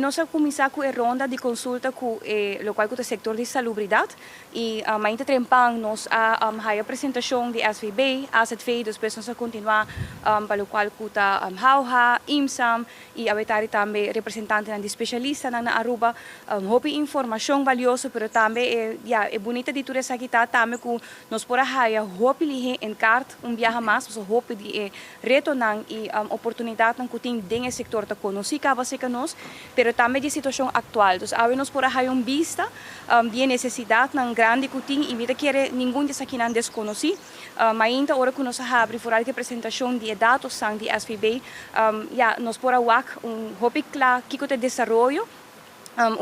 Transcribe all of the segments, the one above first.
Nós começamos com a ronda de consulta com o qual o setor de salubridade e ainda trempang nós a apresentação de SVB, AZV, depois nós continuar para o qual kuta Hauha, IMSAM e avetari também representante de especialista na Aruba, hopi informação valiosa, pero também é bonita de tudo isso aqui também com nós por a hopi lihe em cart viaja mais, hopi de retornar e oportunidade na kuting dentro do setor da conosci básica nós, pero também de situação atual. Então, nós por aí vista de necessidade na grande cutin e vida que ninguém dessa aqui não desconhece, mas ainda hora que nós abrimos for a apresentação de dados de SVB, nós por aí hobby claro que o desenvolvimento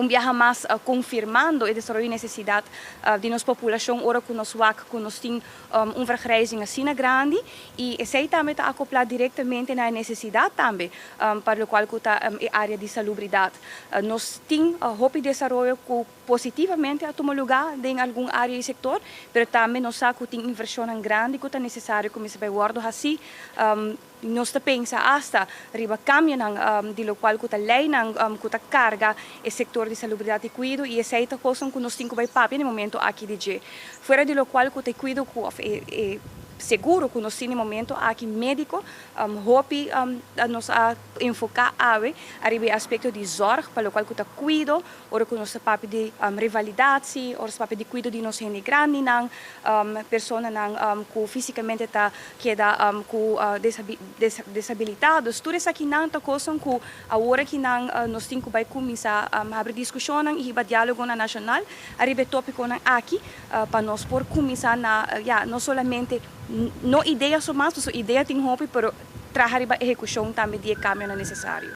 viaja mais confirmando o desenvolvimento e necessidade de nossa população, ora que nós temos vergrijzing assim grande e esse também está acoplado diretamente na necessidade também para o qual está a área de salubridade. Nós temos desenvolvimento positivamente a tomar lugar em alguma área e setor, mas também nós sabemos que tem inversão grande que é necessário, como se vai guardar assim, nós pensa hasta riba cambia de lo qual kuta lei kuta carga o setor de salubridade e cuido e essa é a coisa que nós temos que papi no momento aqui de dia. Fora de lo qual kuta cuido seguro que nós no momento aqui médico hopi nós a enfocar arriba aspecto de zorg para o qual kuta cuido ora que nós papi de rivalidade ora papi de cuido de nós gente grande nang persona nang que fisicamente tá queda com desabilitados tudo isso aqui não tá coisa que agora que nós temos que começar a abrir discussão e diálogo na nacional arriba tópico aqui para nós por começar não somente não ideia só mais, ideia tem hobby, pero trabalhar a execução também de caminho necessário.